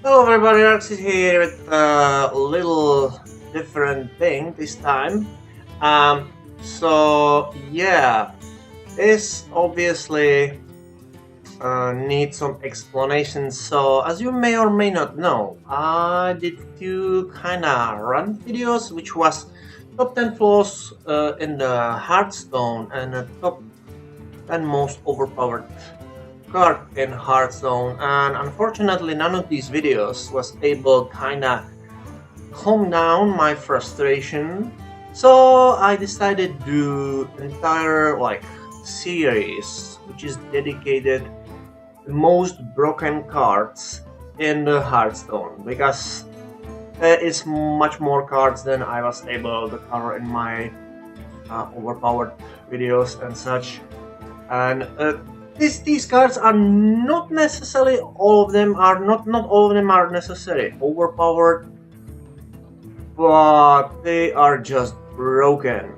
Hello everybody, Arxis here with a little different thing this time. So this obviously needs some explanation. So as you may or may not know, I did two kinda run videos, which was top 10 flaws in the Hearthstone and top 10 most overpowered card in Hearthstone, and unfortunately none of these videos was able kinda calm down my frustration. So I decided to do entire series which is dedicated to the most broken cards in the Hearthstone, because there is much more cards than I was able to cover in my overpowered videos and such. And these cards are not necessarily all of them are not all of them are necessarily overpowered, but they are just broken.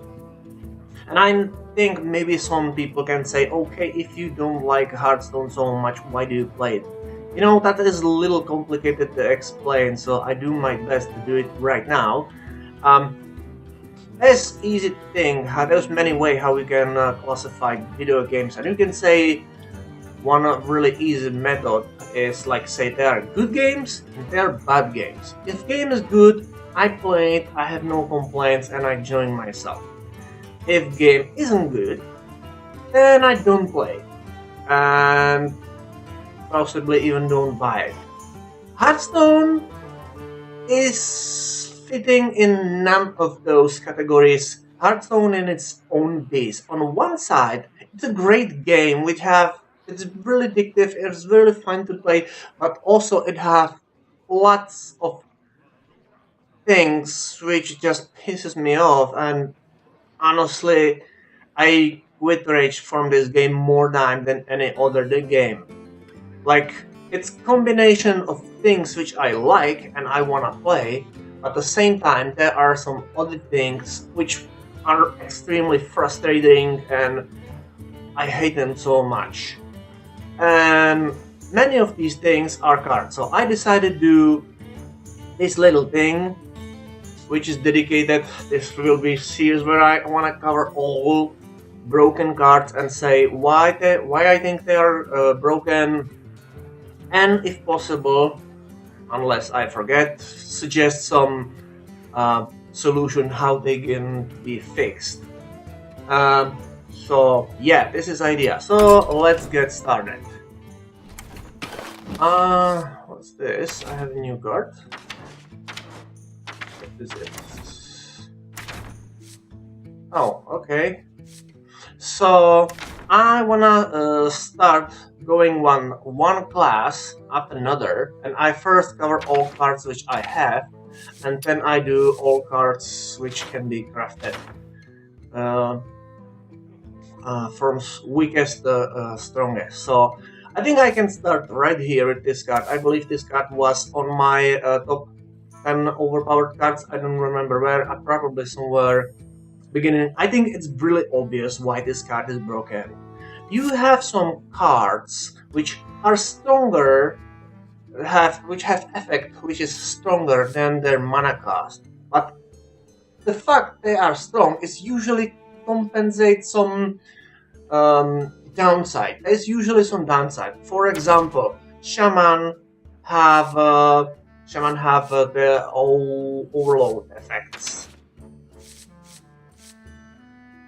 And I think maybe some people can say, okay, if you don't like Hearthstone so much, why do you play it? You know, that is a little complicated to explain, so I do my best to do it right now. There's easy thing, there's many ways how we can classify video games, and you can say one really easy method is like say there are good games and there are bad games. If game is good, I play it, I have no complaints and I join myself. If game isn't good, then I don't play and possibly even don't buy it. Hearthstone is fitting in none of those categories. Hearthstone in its own base. On one side, it's a great game which it's really addictive, it's really fun to play, but also it has lots of things which just pisses me off, and honestly I quit rage from this game more time than any other game. Like, it's combination of things which I like and I wanna play, but at the same time there are some other things which are extremely frustrating and I hate them so much. And many of these things are cards, so I decided to do this little thing which is dedicated. This will be series where I want to cover all broken cards and say why I think they are broken, and if possible, unless I forget, suggest some solution how they can be fixed. So yeah, this is idea. So let's get started. What's this? I have a new card. What is it? Oh, okay. So I wanna start going one class after another, and I first cover all cards which I have, and then I do all cards which can be crafted. From weakest to strongest. So I think I can start right here with this card. I believe this card was on my top 10 overpowered cards. I don't remember where. Probably somewhere beginning. I think it's really obvious why this card is broken. You have some cards which are stronger, which have effect which is stronger than their mana cost, but the fact they are strong is usually compensate some downside. There's usually some downside. For example, shaman have the overload effects,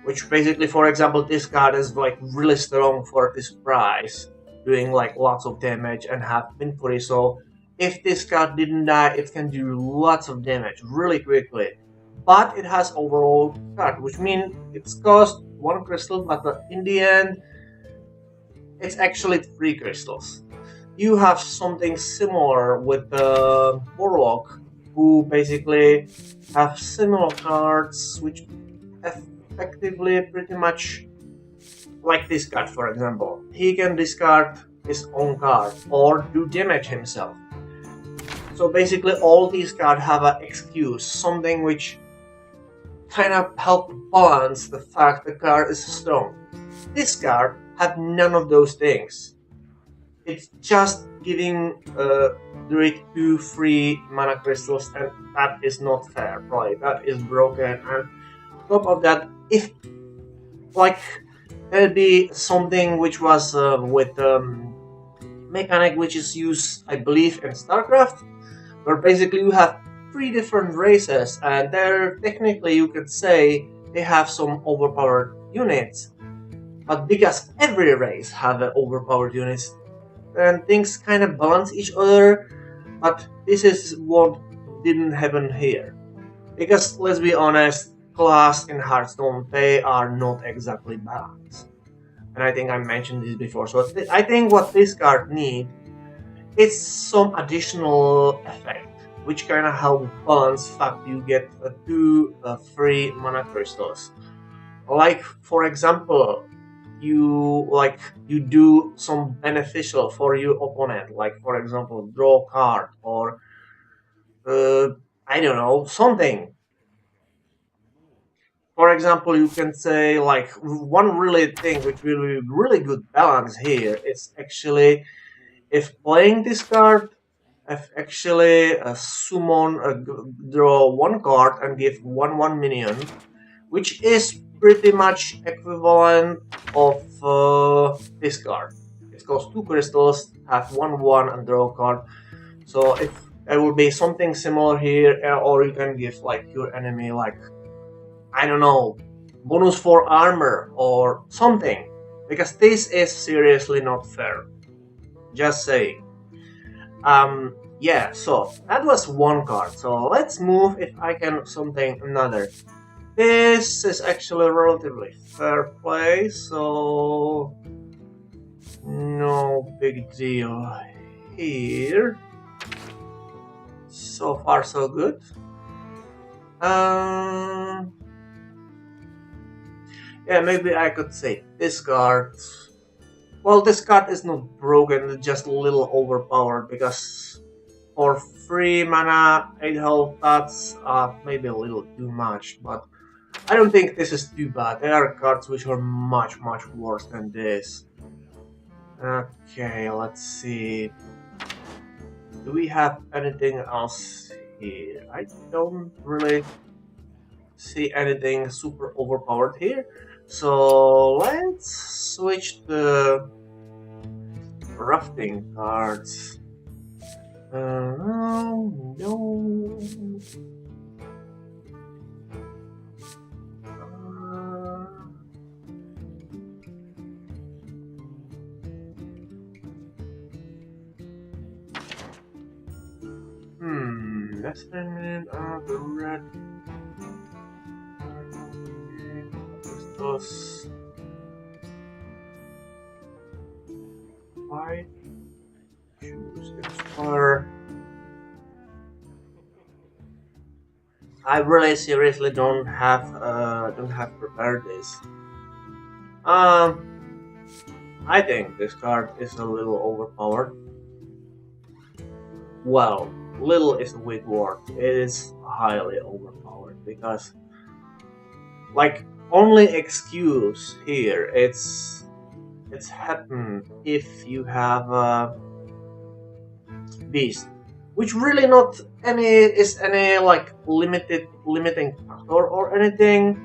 which basically, for example, this card is like really strong for this price, doing like lots of damage and have inventory. So if this card didn't die, it can do lots of damage really quickly. But it has overall card, which means it's cost 1 crystal, but in the end, it's actually 3 crystals. You have something similar with the Warlock, who basically have similar cards, which effectively pretty much like this card, for example. He can discard his own card or do damage himself. So basically all these cards have an excuse, something which kind of help balance the fact the card is strong. This card have none of those things. It's just giving Druid 2 free mana crystals, and that is not fair, right? That is broken. And on top of that, if like there'll be something which was with mechanic which is used, I believe, in StarCraft, where basically you have three different races, and they're technically, you could say, they have some overpowered units. But because every race have an overpowered units, then things kind of balance each other. But this is what didn't happen here. Because let's be honest, class in Hearthstone, they are not exactly balanced. And I think I mentioned this before. So I think what this card needs is some additional effect, which kind of help balance fact you get two free mana crystals. Like for example, you do some beneficial for your opponent, like for example draw a card or I don't know, something. For example, you can say like one really thing which will be really good balance here is actually if playing this card, if actually summon draw one card and give 1/1 minion, which is pretty much equivalent of this card. It costs 2 crystals, have 1/1 and draw a card. So if there will be something similar here, or you can give like your enemy like, I don't know, bonus for armor or something, because this is seriously not fair. Just saying. Yeah, so that was one card. So let's move if I can something another. This is actually a relatively fair play, so no big deal here. So far so good. Yeah, maybe I could say this card. Well, this card is not broken, it's just a little overpowered because for 3 mana, 8 health, that's maybe a little too much, but I don't think this is too bad. There are cards which are much worse than this. Okay, let's see. Do we have anything else here? I don't really see anything super overpowered here. So let's switch the rafting cards. No. Let's the red. Crystals. White. Choose Explorer. I really seriously don't have prepared this. I think this card is a little overpowered. Well, little is a weak word. It is highly overpowered because, like, only excuse here it's happen if you have a beast, which really not any like limiting factor or anything.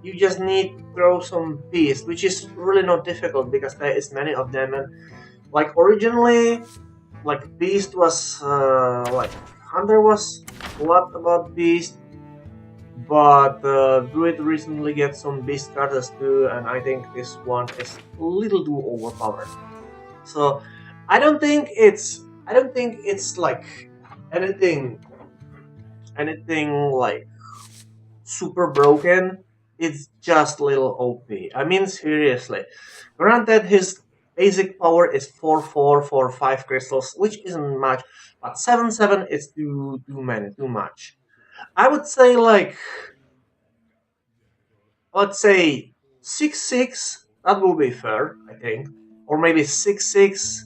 You just need to throw some beast, which is really not difficult because there is many of them. And like originally, like beast was like hunter was a lot about beast, but druid recently get some beast cards too, and I think this one is a little too overpowered. So I don't think it's like anything like super broken. It's just little OP. I mean, seriously. Granted, his basic power is 4/4 for 5 crystals, which isn't much, but 7/7 is too much. I would say like, let's say 6/6. That will be fair, I think, or maybe 6/6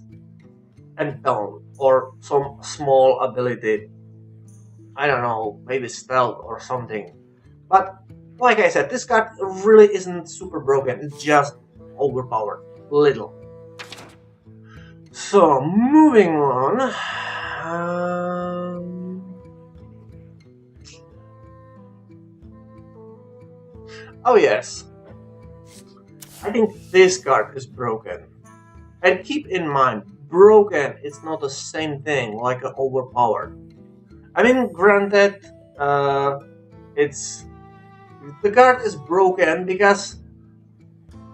and down, or some small ability. I don't know, maybe stealth or something. But like I said, this card really isn't super broken. It's just overpowered, little. So, moving on. Oh yes, I think this card is broken. And keep in mind, broken is not the same thing like an overpowered. I mean, granted, it's the card is broken because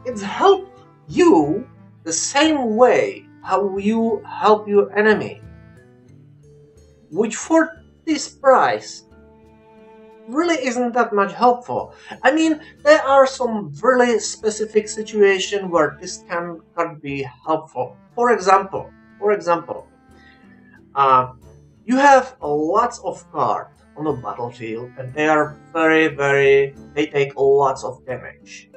it's helped you the same way how you help your enemy, which for this price really isn't that much helpful. I mean, there are some really specific situations where this can be helpful. For example, uh, you have lots of cards on the battlefield, and they are they take lots of damage.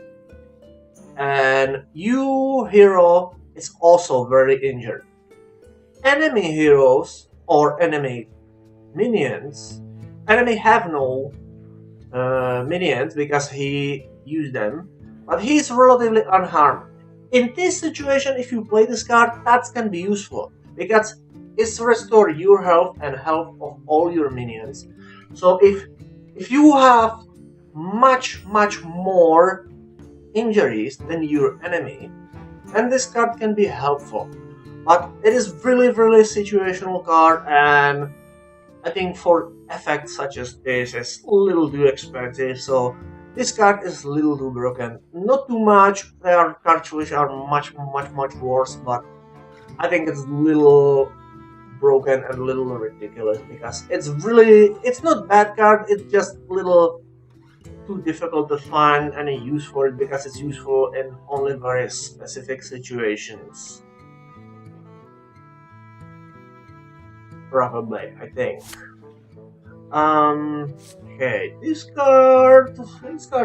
And your hero is also very injured. Enemy heroes or enemy minions, enemy have no minions because he used them, but he's relatively unharmed. In this situation, if you play this card, that can be useful because it's restore your health and health of all your minions. So if you have much more injuries than your enemy, then this card can be helpful. But it is really situational card, and I think for effects such as this, it's a little too expensive, so this card is a little too broken. Not too much, there are cards which are much worse, but I think it's a little broken and a little ridiculous because it's not bad card, it's just a little too difficult to find any use for it because it's useful in only very specific situations. Probably, I think. Okay, this card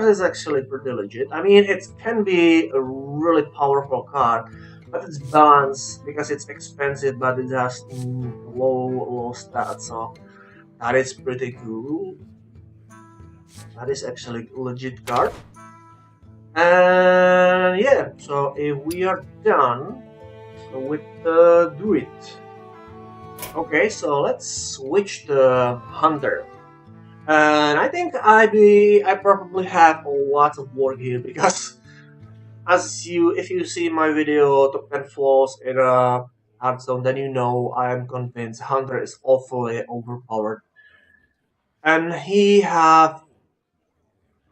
is actually pretty legit. I mean, it can be a really powerful card, but it's balanced because it's expensive, but it has low stats, so that is pretty cool. That is actually a legit card. And yeah, so if we are done with the Druid. Okay, so let's switch to Hunter. And I think I probably have a lot of work here because if you see my video top 10 flaws in Hearthstone, then you know I am convinced Hunter is awfully overpowered. And he have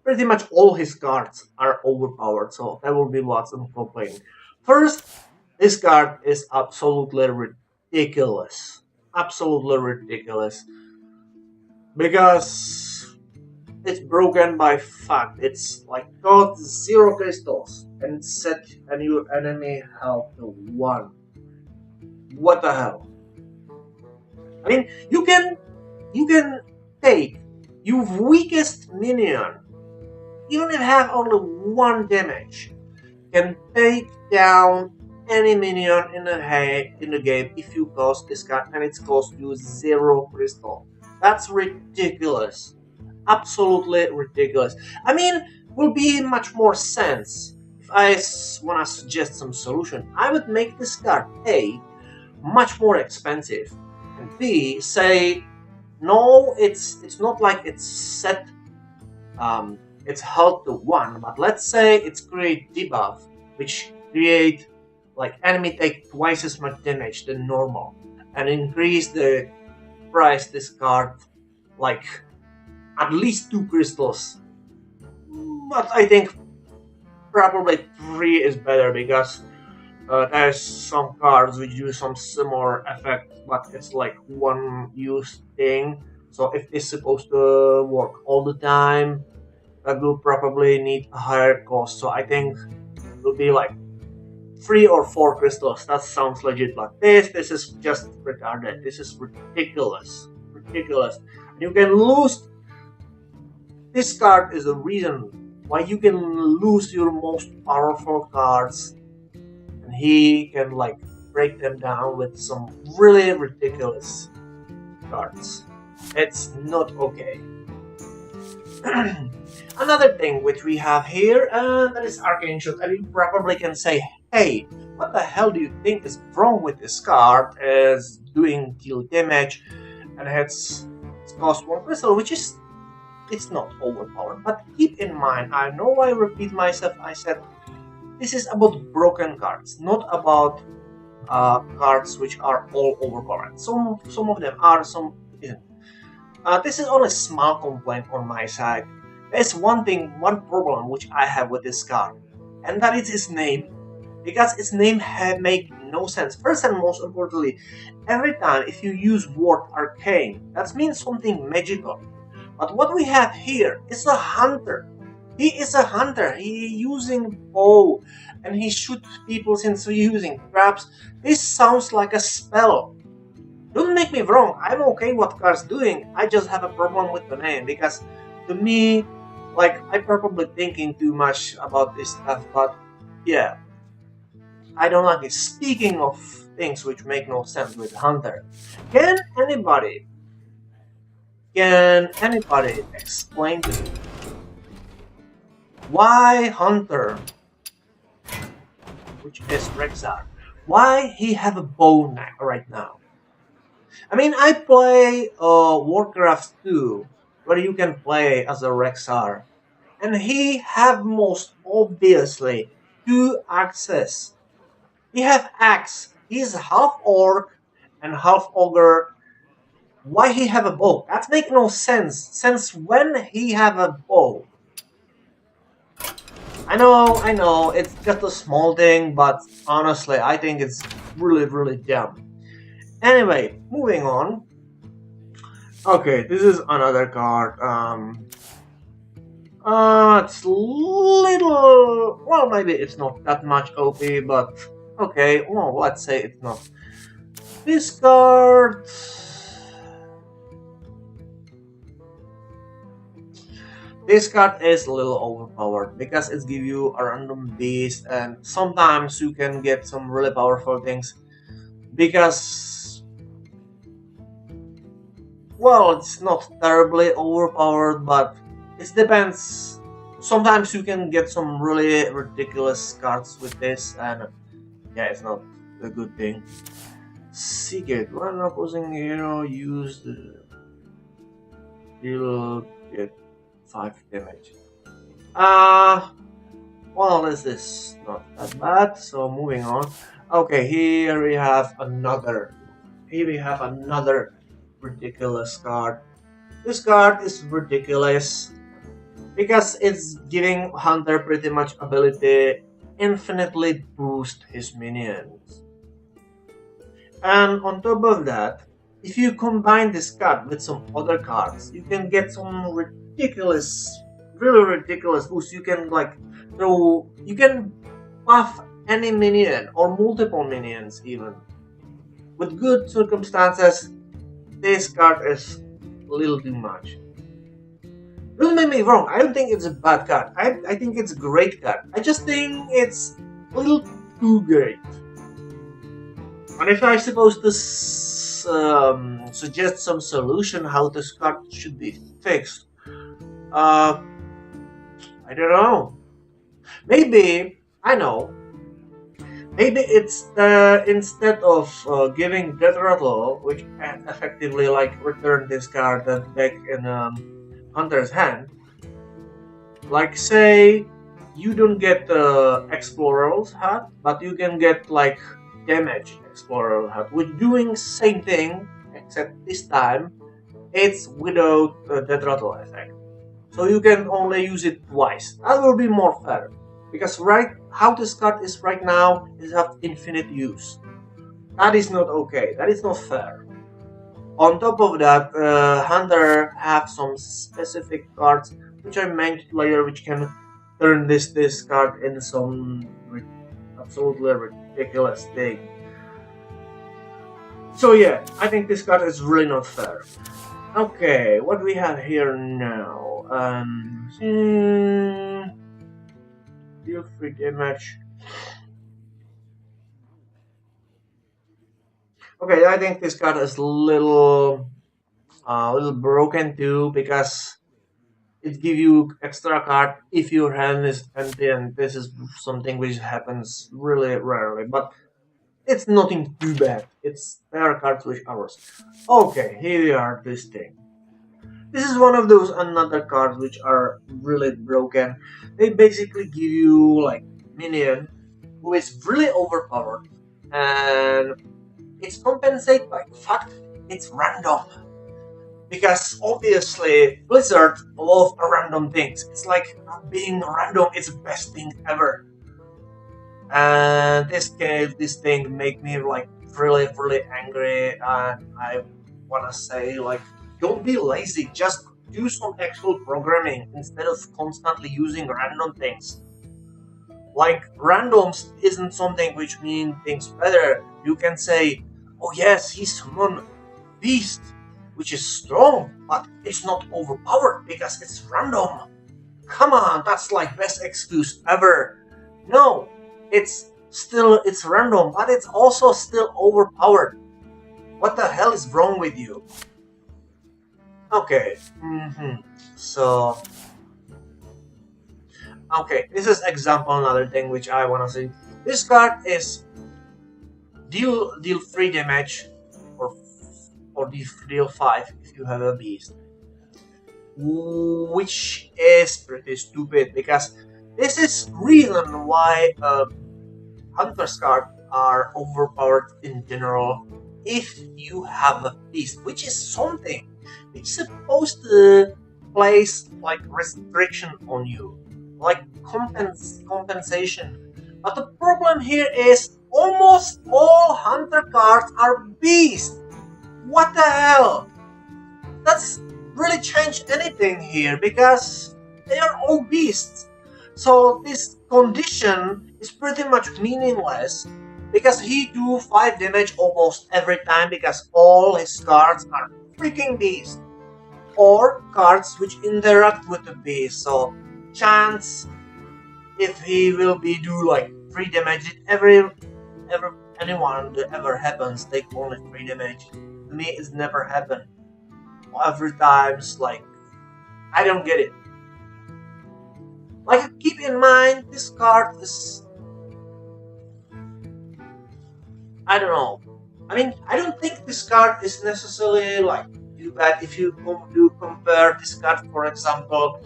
pretty much all his cards are overpowered, so there will be lots of complaining. First, this card is absolutely ridiculous. Absolutely ridiculous. Because it's broken by fact. It's like got 0 crystals and set and your enemy health to 1. What the hell? I mean, you can take your weakest minion, even if have only 1 damage, can take down any minion in the game if you cast this card and it's cost you 0 crystal. That's ridiculous. Absolutely ridiculous. I mean, will be much more sense if I wanna suggest some solution. I would make this card A much more expensive and B say no, it's not like it's set it's held to 1, but let's say it's create debuff which create like enemy take twice as much damage than normal and increase the price this card like at least 2 crystals. But I think probably 3 is better because there's some cards which do some similar effect, but it's like one use thing. So if it's supposed to work all the time, that will probably need a higher cost. So I think it will be like 3 or 4 crystals. That sounds legit, but this is just retarded. This is ridiculous. Ridiculous. And you can lose. This card is the reason why you can lose your most powerful cards, and he can like break them down with some really ridiculous cards. It's not okay. Another thing which we have here, that is Arcane Shot, and you probably can say, hey, what the hell do you think is wrong with this card? Is doing deal damage and it's cost one crystal, which is it's not overpowered. But keep in mind, I know I repeat myself. I said this is about broken cards, not about cards which are all overpowered. Some of them are, some isn't. This is only a small complaint on my side. There's one problem which I have with this card, and that is its name. Because its name make no sense. First and most importantly, every time if you use word arcane, that means something magical. But what we have here is a hunter. He is a hunter. He using bow, and he shoots people since using traps. This sounds like a spell. Don't make me wrong, I'm okay what Car's doing, I just have a problem with the name, because to me, like, I'm probably thinking too much about this stuff, but yeah, I don't like it. Speaking of things which make no sense with Hunter, can anybody, can anybody explain to me why Hunter, which is Rexar, why he have a bow right now? I mean, I play Warcraft 2, where you can play as a Rexar, and he have most obviously two axes. He have axe. He's half orc and half ogre. Why he have a bow? That make no sense. Since when he have a bow? I know, it's just a small thing, but honestly, I think it's really, really dumb. Anyway, moving on. Okay, this is another card. It's little. Well, maybe it's not that much OP, but okay. Well, let's say it's not. This card. This card is a little overpowered because it gives you a random beast, and sometimes you can get some really powerful things. Because, well, it's not terribly overpowered, but it depends. Sometimes you can get some really ridiculous cards with this, and yeah, it's not a good thing. Secret. When opposing hero use the he'll get 5 damage. Well, this is not that bad, so moving on. Okay, here we have another. Here we have another ridiculous card. This card is ridiculous because it's giving Hunter pretty much ability infinitely boost his minions. And on top of that, if you combine this card with some other cards, you can get some ridiculous, really ridiculous boost. You can like throw, you can buff any minion or multiple minions even. With good circumstances, this card is a little too much. Don't make me wrong, I don't think it's a bad card. I think it's a great card. I just think it's a little too great. And if I supposed to suggest some solution how this card should be fixed, I don't know. Maybe, I know, maybe it's instead of giving Death Rattle, which effectively like return this card back in Hunter's hand, like say you don't get Explorer's Hat, but you can get like damage Explorer Hat, which doing same thing, except this time it's without Death Rattle effect. So you can only use it twice. That will be more fair. Because right how this card is right now is have infinite use. That is not okay. That is not fair. On top of that, Hunter have some specific cards which are meant player which can turn this card in some absolutely ridiculous thing. So yeah, I think this card is really not fair. Okay, what do we have here now? Deal free damage. Okay, I think this card is little broken too because it give you extra card if your hand is empty, and this is something which happens really rarely, but it's nothing too bad. There are cards which are worse. Okay, here we are. This thing. This is one of those another cards which are really broken. They basically give you like minion who is really overpowered, and it's compensated by the fact it's random. Because obviously Blizzard love random things. It's like being random is the best thing ever. And this thing make me like really angry, and I wanna say like don't be lazy, just do some actual programming instead of constantly using random things. Like randoms isn't something which mean things better. You can say, oh yes, he's summon beast, which is strong, but it's not overpowered because it's random. Come on, that's like best excuse ever. No, it's random, but it's also still overpowered. What the hell is wrong with you? Okay, so okay, this is example another thing which I wanna say. This card is deal 3 damage or deal 5 if you have a beast, which is pretty stupid because this is reason why Hunter's cards are overpowered in general if you have a beast, which is something it's supposed to place like restriction on you, like compensation. But the problem here is almost all hunter cards are beasts. What the hell? That's really changed anything here because they are all beasts. So this condition is pretty much meaningless because he do 5 damage almost every time because all his cards are freaking beasts or cards which interact with the beast. So chance if he will be do like 3 damage, anyone that ever happens take only 3 damage. To me it's never happened. Every time's like I don't get it. Like keep in mind this card is I don't know. I mean I don't think this card is necessarily like too bad if you do compare this card for example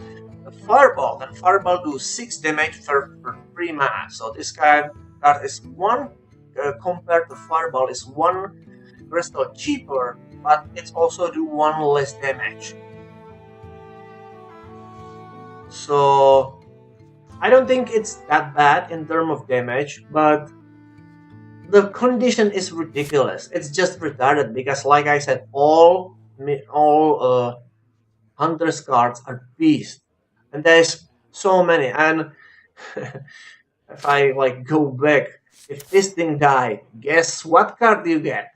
a Fireball, and Fireball do 6 damage for 3 mana. So this card is 1 compared to Fireball is 1 crystal cheaper, but it's also do 1 less damage. So I don't think it's that bad in terms of damage, but the condition is ridiculous. It's just retarded because, like I said, all Hunter's cards are beasts, and there's so many. And if I like go back, if this thing died, guess what card do you get?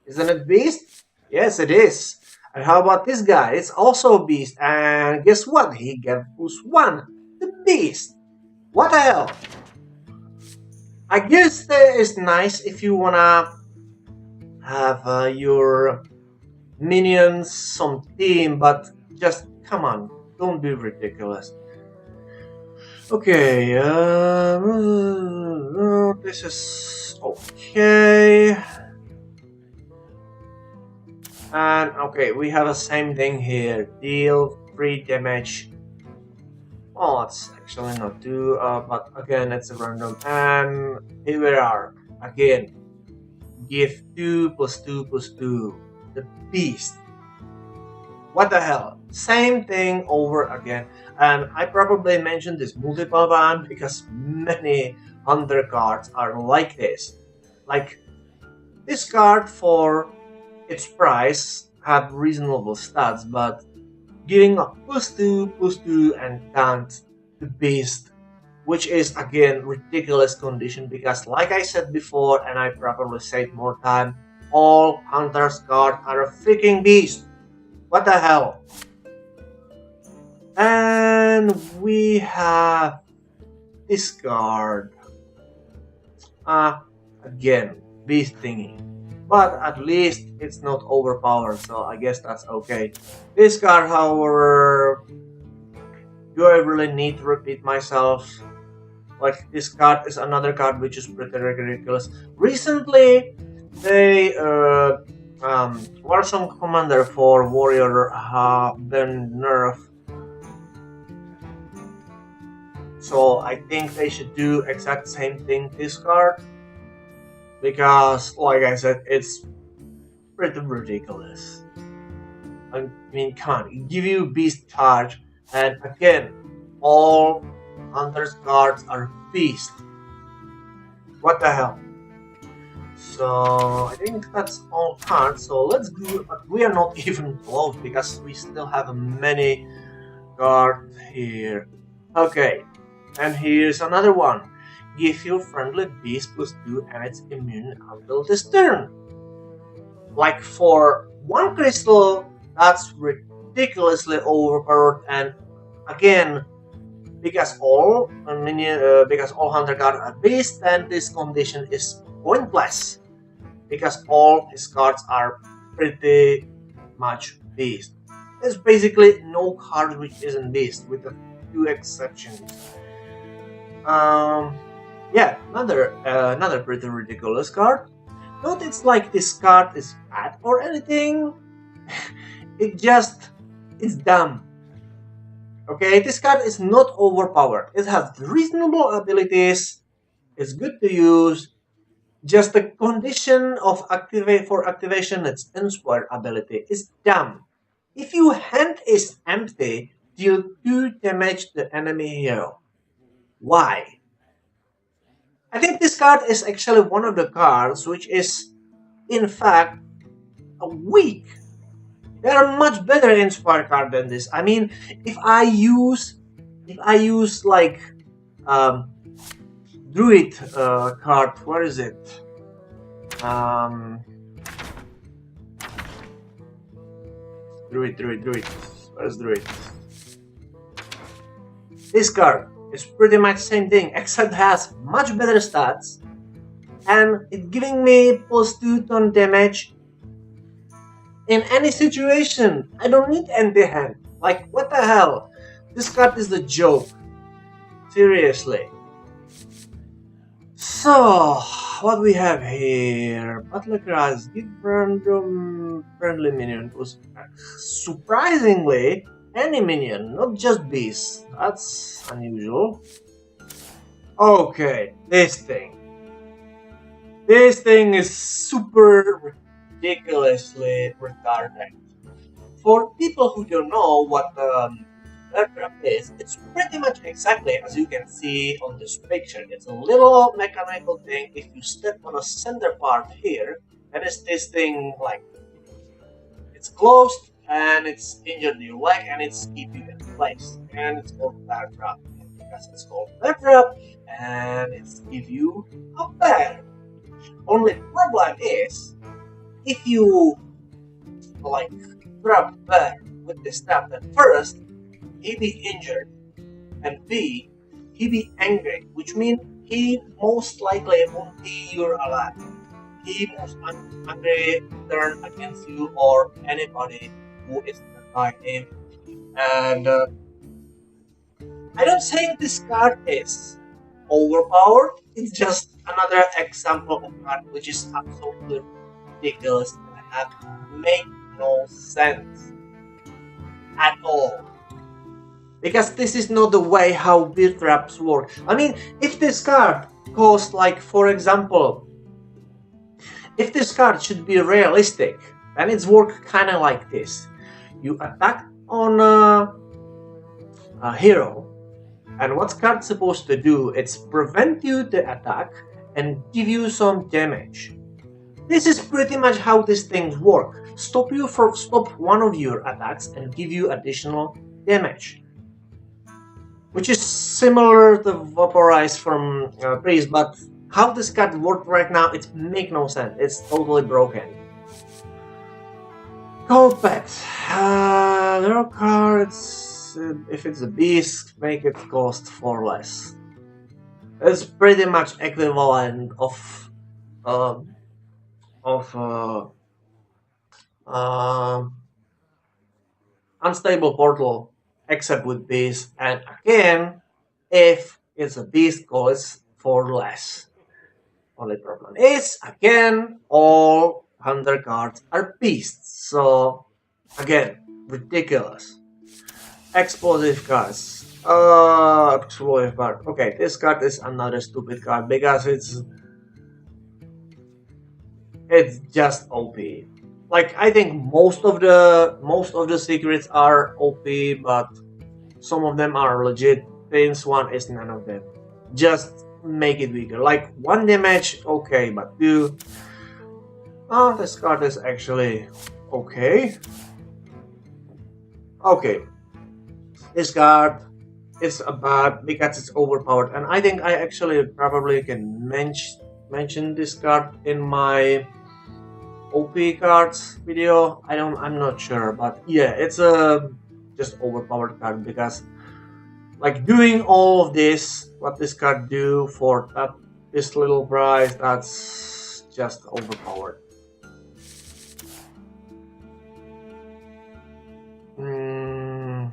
Isn't it beast? Yes, it is. And how about this guy? It's also beast, and guess what? He gets +1, the beast. What the hell? I guess that is nice if you wanna have your minions some team, but just come on, don't be ridiculous. Okay, this is okay. And okay, we have the same thing here. Deal 3 damage. Oh, it's actually not 2, but again, it's a random. And here we are. Again, give 2 + 2 + 2. The beast. What the hell? Same thing over again. And I probably mentioned this multiple times because many hunter cards are like this. Like this card for its price have reasonable stats, but giving a +2 +2 and can't the beast, which is again ridiculous condition because like I said before and I probably said more time, all hunters cards are a freaking beast. What the hell? And we have this card. Again, beast thingy. but at least it's not overpowered, so I guess that's okay. This card, however, do I really need to repeat myself? Like, this card is another card which is pretty ridiculous. Recently, they Warsong Commander for Warrior been nerfed, so I think they should do exact same thing this card, because, like I said, it's pretty ridiculous. I mean, come on, give you Beast Charge, and again, all Hunter's cards are Beast. What the hell? So I think that's all cards. So let's do. But we are not even close because we still have many cards here. Okay, and here's another one. Give your friendly beast +2 and it's immune until this turn. Like, for one crystal, that's ridiculously overpowered, and again, because all hunter cards are beast, then this condition is pointless, because all his cards are pretty much beast. There's basically no card which isn't beast, with a few exceptions. Yeah, another pretty ridiculous card. Not it's like this card is bad or anything. It's dumb. Okay, this card is not overpowered. It has reasonable abilities. It's good to use. Just the condition of activation, its inspire ability is dumb. If your hand is empty, deal 2 damage to the enemy hero. Why? I think this card is actually one of the cards which is, in fact, weak. There are much better inspire card than this. I mean, if I use like Druid card, where is it? Druid. Where's Druid? This card is pretty much same thing, except has much better stats, and it's giving me +2 ton damage in any situation. I don't need anti-hand. Like, what the hell? This card is the joke. Seriously. So, what we have here? Butler Grass, give random friendly minion. Was surprisingly any minion, not just beasts. That's unusual. Okay, this thing. This thing is super ridiculously retarded. For people who don't know what blood trap is, it's pretty much exactly as you can see on this picture. It's a little mechanical thing. If you step on a center part here, then it's this thing, like, it's closed and it's injured your leg and it's keeping you in place. And it's called blood trap. Because it's called blood trap, and it's give you a bear. Only problem is, if you like trap bear with this trap, then first he be injured, and B, he be angry, which means he most likely won't be your ally. He most angry turn against you or anybody who is by him. And I don't think this card is overpowered. It's just another example of card which is absolutely ridiculous and have make no sense at all. Because this is not the way how bear traps work. I mean, if this card costs, like, for example, if this card should be realistic, then it's work kind of like this. You attack on a hero, and what's card supposed to do? It's prevent you the attack and give you some damage. This is pretty much how these things work. Stop one of your attacks and give you additional damage, which is similar to Vaporize from Priest, but how this card works right now, it makes no sense. It's totally broken. Gold Pet. There are cards, if it's a beast, make it cost 4 less. It's pretty much equivalent of of um unstable portal except with beast, and again, if it's a beast goes for less. Only problem is again all hunter cards are beasts, so again ridiculous. Explosive cards. Explosive card. Okay, this card is another stupid card because it's just OP. Like I think most of the secrets are OP, but some of them are legit. This one is none of them. Just make it weaker. Like one damage, okay, but two. Oh, this card is actually okay. Okay, this card is bad because it's overpowered, and I think I actually probably can mention this card in my OP cards video. I'm not sure, but yeah, it's a just overpowered card because like doing all of this, what this card do for this little price, that's just overpowered. Mm,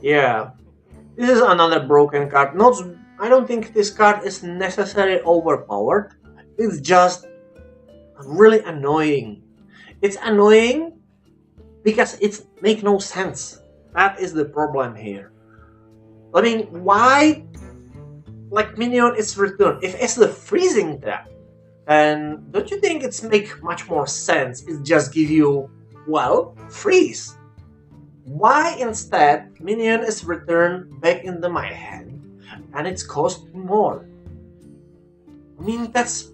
yeah, this is another broken card. Not, I don't think this card is necessarily overpowered. It's just really annoying. It's annoying because it's make no sense. That is the problem here. I mean, why? Like minion is returned. If it's the freezing trap, then don't you think it's make much more sense? It just give you freeze. Why instead minion is returned back into my hand and it's cost more? I mean that's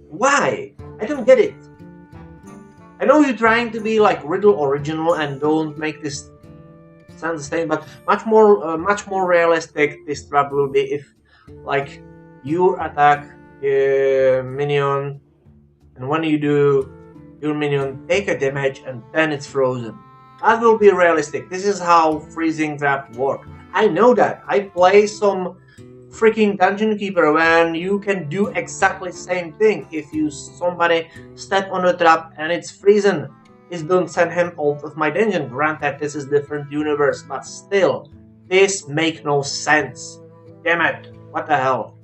why? I don't get it. I know you're trying to be like Riddle original and don't make this sound the same, but much more realistic this trap will be if like you attack minion, and when you do, your minion take a damage and then it's frozen. That will be realistic. This is how freezing trap work. I know that. I play some freaking dungeon keeper when you can do exactly same thing. If you somebody step on a trap and it's frozen, it don't send him out of my dungeon. Granted, this is different universe, but still, this make no sense. Damn it! What the hell?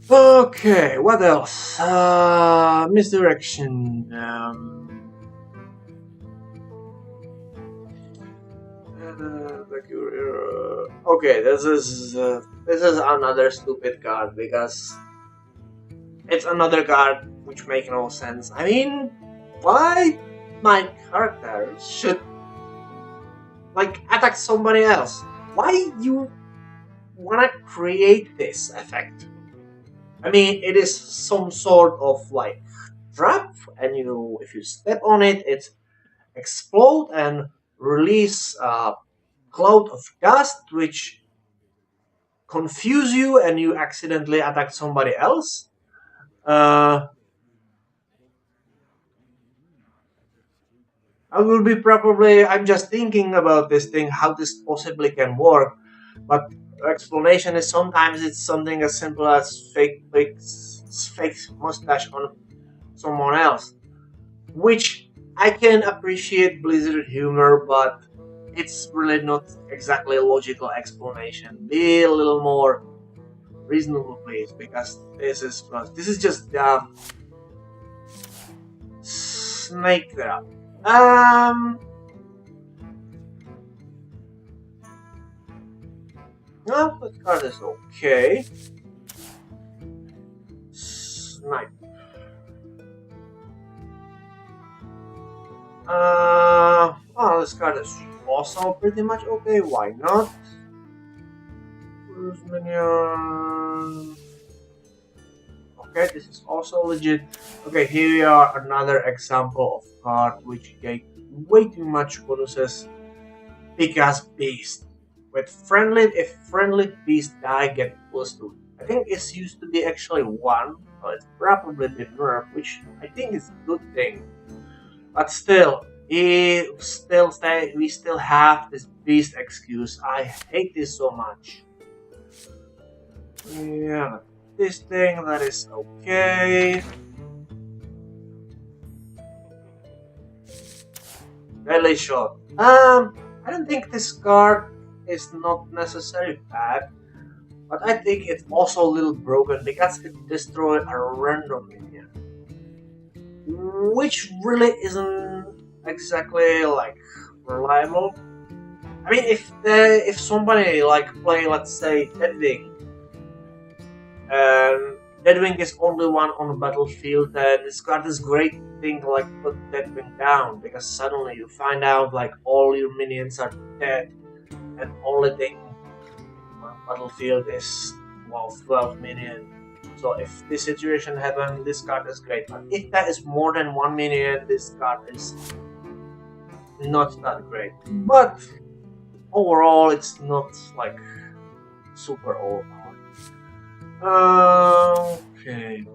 Okay, what else? Misdirection. Okay, this is another stupid card because it's another card which make no sense. I mean, why my character should like attack somebody else? Why you wanna create this effect? I mean, it is some sort of like trap, and if you step on it, it explode and release a cloud of dust, which confuse you, and you accidentally attack somebody else. I will be probably. I'm just thinking about this thing, how this possibly can work, but explanation is sometimes it's something as simple as fake mustache on someone else, which I can appreciate Blizzard humor, but it's really not exactly a logical explanation. Be a little more reasonable, please, because this is just snake trap. No, that card is okay. Snipe. Well, this card is also pretty much okay. Why not? Cruise minion. Okay, this is also legit. Okay, here we are, another example of card which gave way too much bonuses because beast. With friendly, if friendly beast die, get +2. I think it's used to be actually 1, so it's probably been nerfed, which I think is a good thing. But still, we still have this beast excuse. I hate this so much. Yeah, this thing that is okay. Really short. I don't think this card is not necessarily bad, but I think it's also a little broken because it destroyed a random minion, which really isn't exactly like reliable. I mean, if somebody like play, let's say, Deadwing, and Deadwing is only one on the battlefield, then this card is great thing to like put Deadwing down because suddenly you find out like all your minions are dead and only thing on battlefield is well 12 minion. So if this situation happens, this card is great. But if that is more than one minion, this card is not that great. But overall, it's not like super overpowered. Okay.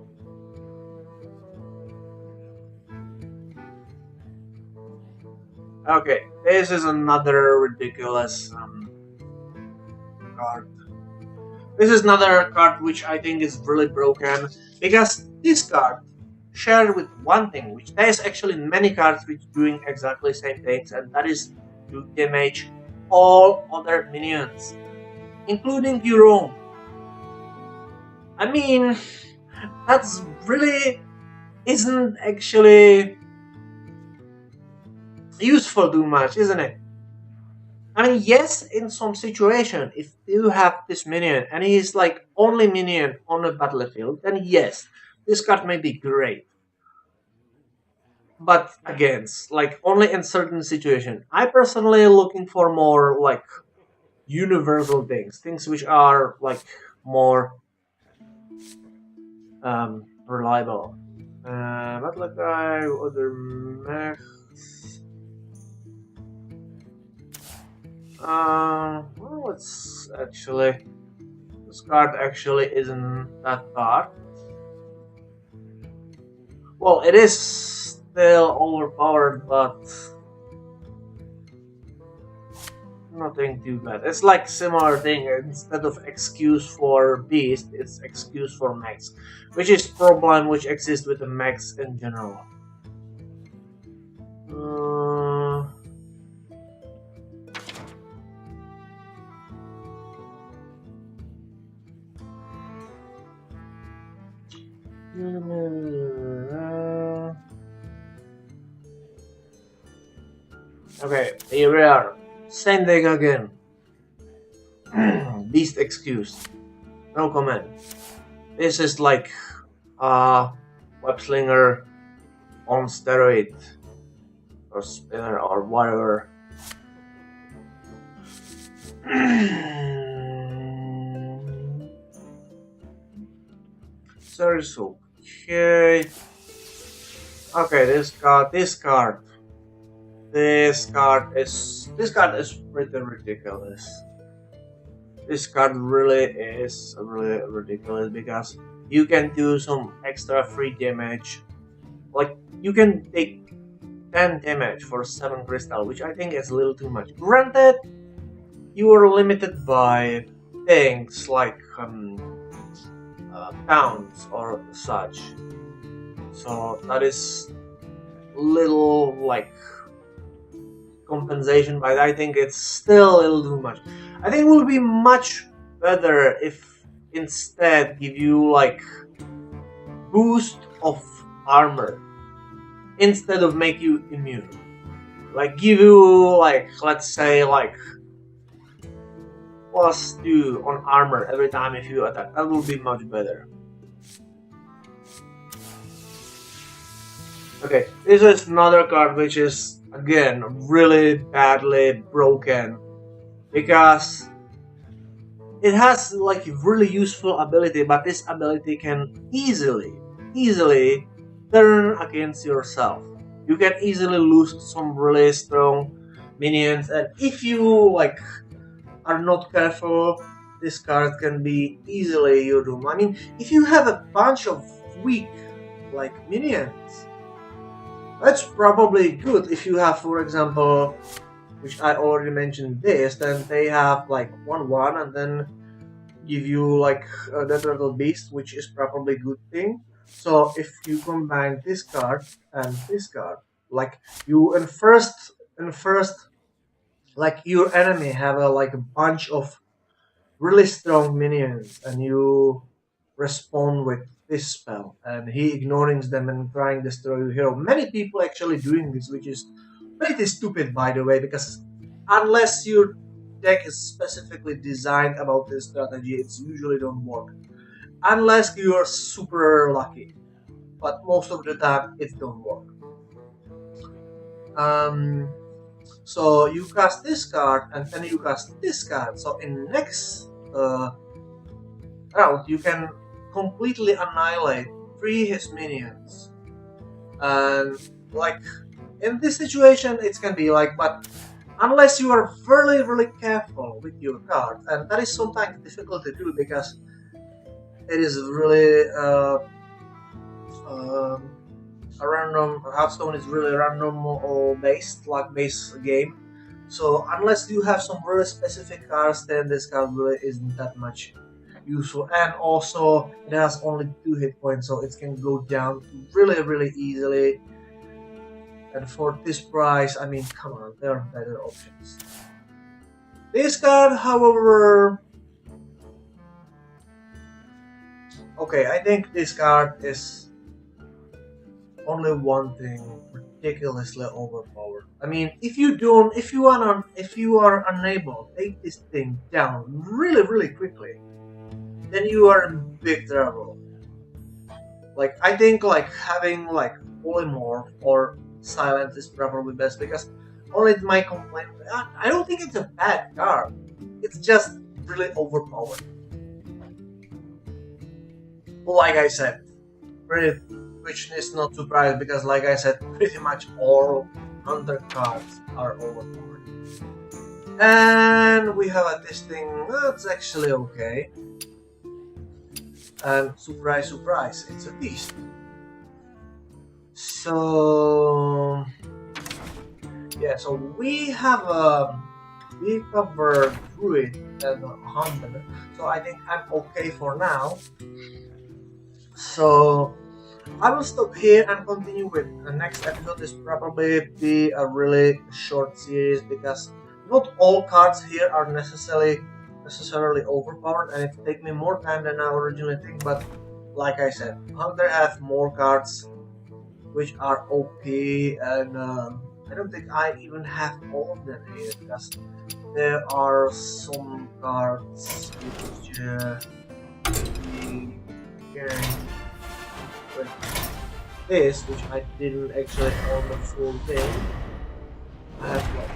Okay, this is another ridiculous card. This is another card which I think is really broken because this card shared with one thing, which there is actually many cards which doing exactly the same things, and that is to damage all other minions, including your own. I mean, that's really isn't actually useful too much, isn't it? I mean, yes, in some situation, if you have this minion and he is like only minion on the battlefield, then yes, this card may be great. But again, like only in certain situation. I personally looking for more like universal things, things which are like more reliable. But like I other mechs. Well, it's actually this card actually isn't that bad. Well, it is still overpowered, but nothing too bad. It's like similar thing. Instead of excuse for beast, it's excuse for max, which is problem which exists with the max in general. Uh, okay, here we are. Same thing again. Beast excuse. No comment. This is like web slinger on steroid or spinner or whatever. Sorry, so okay. Okay, this card is pretty ridiculous. This card really is really ridiculous because you can do some extra free damage. Like you can take 10 damage for 7 crystal, which I think is a little too much. Granted, you are limited by things like pounds or such. So that is little like compensation, but I think it's still a little too much. I think it will be much better if instead give you like boost of armor instead of make you immune. Like give you like let's say like +2 on armor every time if you attack. That will be much better. Okay, this is another card which is again really badly broken because it has like really useful ability, but this ability can easily turn against yourself. You can easily lose some really strong minions, and if you like are not careful, this card can be easily your doom. I mean, if you have a bunch of weak like minions, that's probably good. If you have, for example, which I already mentioned this, then they have like 1/1, and then give you like that little beast, which is probably a good thing. So if you combine this card and this card, like you in first like your enemy have a like a bunch of really strong minions, and you respond with this spell, and he ignoring them and trying to destroy your hero. Many people actually doing this, which is pretty stupid, by the way, because unless your deck is specifically designed about this strategy, it's usually don't work. Unless you are super lucky, but most of the time it don't work. Um, so you cast this card, and then you cast this card. So in next round, you can completely annihilate three his minions. And like in this situation, it can be like, but unless you are really, really careful with your cards, and that is sometimes difficult to do because it is really um, a random. Hearthstone is really random or based, luck based game. So unless you have some really specific cards, then this card really isn't that much useful. And also, it has only 2 hit points, so it can go down really, really easily. And for this price, I mean, come on, there are better options. This card, however, okay, I think this card is only one thing ridiculously overpowered. I mean, if you are unable to take this thing down really, really quickly, then you are in big trouble. Like I think like having like polymorph or silence is probably best, because only my complaint. I don't think it's a bad card. It's just really overpowered. Like I said, pretty, which is not surprised because, like I said, pretty much all hunter cards are overpowered. And we have this thing that's actually okay. And surprise, surprise, it's a beast. So yeah, so we have we covered druid and hunter, so I think I'm okay for now. So I will stop here and continue with the next episode. This probably be a really short series because not all cards here are necessarily overpowered, and it take me more time than I originally think. But like I said, Hunter have more cards which are OP, and I don't think I even have all of them here because there are some cards which with this, which I didn't actually own the full thing. I have like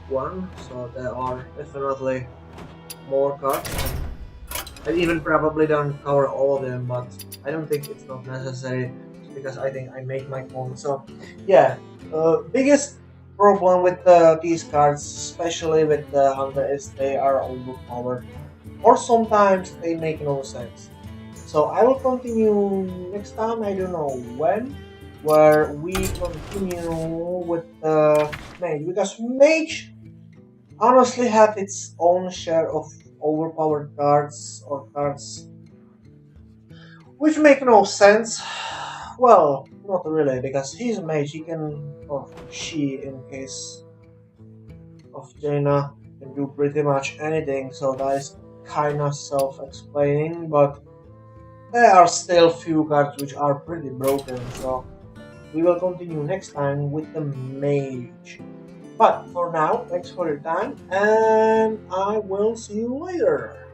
one, so there are definitely more cards. I even probably don't cover all of them, but I don't think it's not necessary because I think I make my point. So yeah, biggest problem with these cards, especially with the Hunter, is they are overpowered, or sometimes they make no sense. So I will continue next time, I don't know when, where we continue with Mage, because Mage honestly have its own share of overpowered cards or cards which make no sense. Well, not really, because he's a mage, he can, or she in case of Jaina, can do pretty much anything, so that is kinda self-explaining, but there are still few cards which are pretty broken, so we will continue next time with the mage. But for now, thanks for your time, and I will see you later.